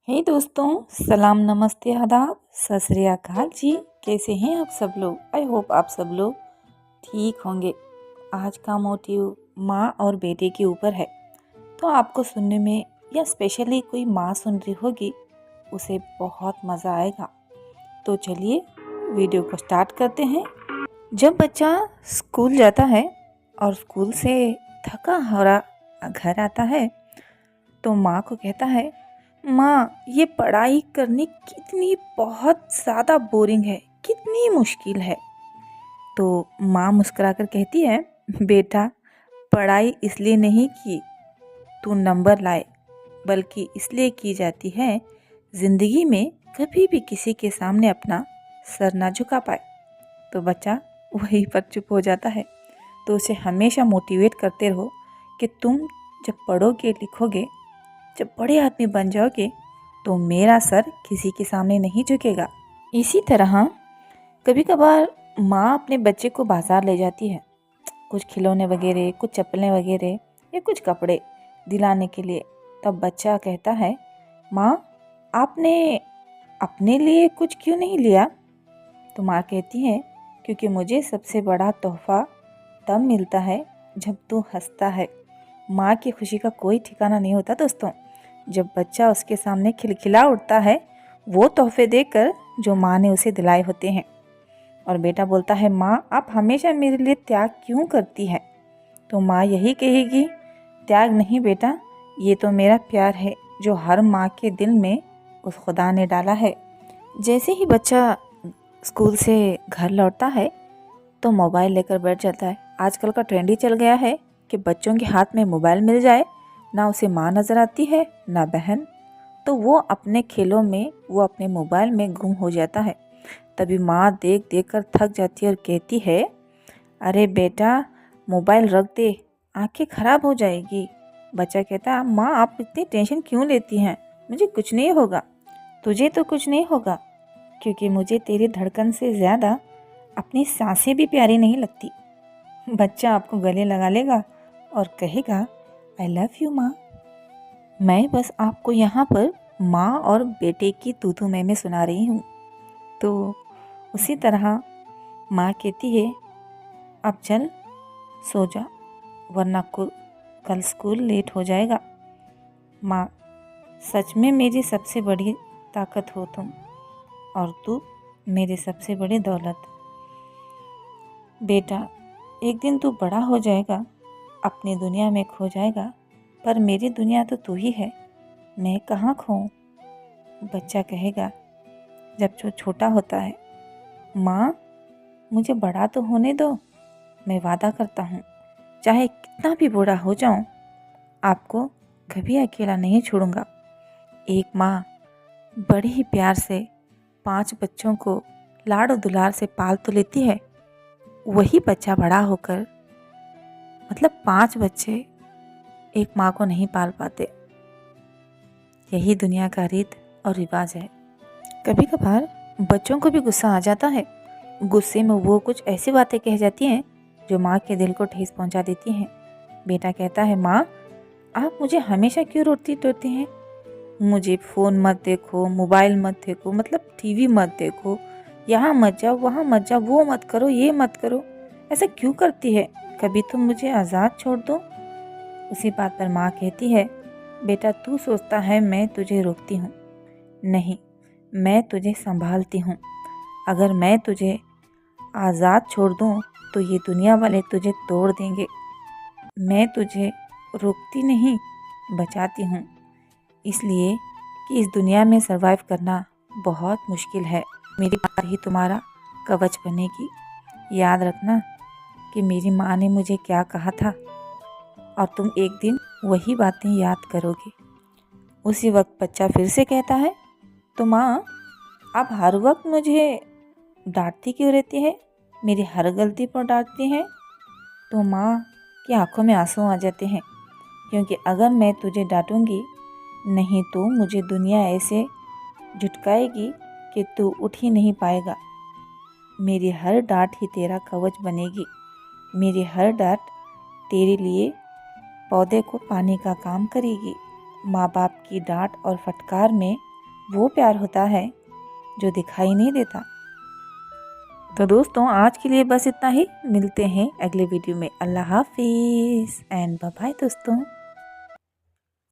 हे दोस्तों, सलाम नमस्ते आदाब सत श्री अकाल जी। कैसे हैं आप सब लोग? आई होप आप सब लोग ठीक होंगे। आज का मोटिव माँ और बेटे के ऊपर है, तो आपको सुनने में या स्पेशली कोई माँ सुन रही होगी उसे बहुत मज़ा आएगा। तो चलिए वीडियो को स्टार्ट करते हैं। जब बच्चा स्कूल जाता है और स्कूल से थका हारा घर आता है तो माँ को कहता है, माँ ये पढ़ाई करनी कितनी बहुत ज़्यादा बोरिंग है, कितनी मुश्किल है। तो माँ मुस्कुराकर कहती है, बेटा पढ़ाई इसलिए नहीं की तू नंबर लाए, बल्कि इसलिए की जाती है ज़िंदगी में कभी भी किसी के सामने अपना सर ना झुका पाए। तो बच्चा वहीं पर चुप हो जाता है। तो उसे हमेशा मोटिवेट करते रहो कि तुम जब पढ़ोगे लिखोगे, जब बड़े आदमी बन जाओगे तो मेरा सर किसी के सामने नहीं झुकेगा। इसी तरह कभी कभार माँ अपने बच्चे को बाज़ार ले जाती है, कुछ खिलौने वगैरह, कुछ चप्पलें वगैरह या कुछ कपड़े दिलाने के लिए। तब बच्चा कहता है, माँ आपने अपने लिए कुछ क्यों नहीं लिया? तो माँ कहती है, क्योंकि मुझे सबसे बड़ा तोहफा तब मिलता है जब तू हंसता है। माँ की खुशी का कोई ठिकाना नहीं होता दोस्तों। जब बच्चा उसके सामने खिलखिला उठता है वो तोहफे देकर जो माँ ने उसे दिलाए होते हैं। और बेटा बोलता है, माँ आप हमेशा मेरे लिए त्याग क्यों करती है? तो माँ यही कहेगी, त्याग नहीं बेटा, ये तो मेरा प्यार है जो हर माँ के दिल में उस खुदा ने डाला है। जैसे ही बच्चा स्कूल से घर लौटता है तो मोबाइल लेकर बैठ जाता है। आजकल का ट्रेंड ही चल गया है कि बच्चों के हाथ में मोबाइल मिल जाए, ना उसे माँ नज़र आती है ना बहन, तो वो अपने खेलों में, वो अपने मोबाइल में गुम हो जाता है। तभी माँ देख देख कर थक जाती है और कहती है, अरे बेटा मोबाइल रख दे, आंखें ख़राब हो जाएगी। बच्चा कहता है, माँ आप इतनी टेंशन क्यों लेती हैं, मुझे कुछ नहीं होगा। तुझे तो कुछ नहीं होगा, क्योंकि मुझे तेरी धड़कन से ज़्यादा अपनी सांसें भी प्यारी नहीं लगती। बच्चा आपको गले लगा लेगा और कहेगा, आई लव यू माँ। मैं बस आपको यहाँ पर माँ और बेटे की तू मैं सुना रही हूँ। तो उसी तरह माँ कहती है, अब चल सो जा, वरना कल स्कूल लेट हो जाएगा। माँ सच में मेरी सबसे बड़ी ताकत हो तुम, और तू मेरी सबसे बड़ी दौलत। बेटा एक दिन तू बड़ा हो जाएगा, अपनी दुनिया में खो जाएगा, पर मेरी दुनिया तो तू ही है, मैं कहाँ खोऊं? बच्चा कहेगा जब जो छोटा होता है, माँ मुझे बड़ा तो होने दो, मैं वादा करता हूँ चाहे कितना भी बूढ़ा हो जाऊँ आपको कभी अकेला नहीं छोड़ूंगा। एक माँ बड़े ही प्यार से 5 बच्चों को लाड़ और दुलार से पाल तो लेती है, वही बच्चा बड़ा होकर, मतलब 5 बच्चे एक माँ को नहीं पाल पाते। यही दुनिया का रीत और रिवाज है। कभी कभार बच्चों को भी गुस्सा आ जाता है। गुस्से में वो कुछ ऐसी बातें कह जाती हैं जो माँ के दिल को ठेस पहुँचा देती हैं। बेटा कहता है, माँ आप मुझे हमेशा क्यों रोती टोती हैं? मुझे फ़ोन मत देखो, मोबाइल मत देखो, मतलब टीवी मत देखो, यहाँ मत जाओ, वहाँ मत जाओ, वो मत करो, ये मत करो, ऐसा क्यों करती है? कभी तुम मुझे आज़ाद छोड़ दो। उसी बात पर माँ कहती है, बेटा तू सोचता है मैं तुझे रोकती हूँ, नहीं, मैं तुझे संभालती हूँ। अगर मैं तुझे आज़ाद छोड़ दूँ तो ये दुनिया वाले तुझे तोड़ देंगे। मैं तुझे रोकती नहीं, बचाती हूँ, इसलिए कि इस दुनिया में सरवाइव करना बहुत मुश्किल है। मेरी माँ ही तुम्हारा कवच बनेगी। याद रखना कि मेरी माँ ने मुझे क्या कहा था, और तुम एक दिन वही बातें याद करोगे। उसी वक्त बच्चा फिर से कहता है, तो माँ आप हर वक्त मुझे डांटती क्यों रहती है, मेरी हर गलती पर डांटती हैं? तो माँ की आंखों में आंसू आ जाते हैं, क्योंकि अगर मैं तुझे डांटूंगी नहीं तो मुझे दुनिया ऐसे झुटकाएगी कि तू उठ ही नहीं पाएगा। मेरी हर डांट ही तेरा कवच बनेगी। मेरी हर डांट तेरे लिए पौधे को पानी का काम करेगी। माँ बाप की डांट और फटकार में वो प्यार होता है जो दिखाई नहीं देता। तो दोस्तों आज के लिए बस इतना ही। मिलते हैं अगले वीडियो में। अल्लाह हाफिज़ एंड बाय बाय दोस्तों।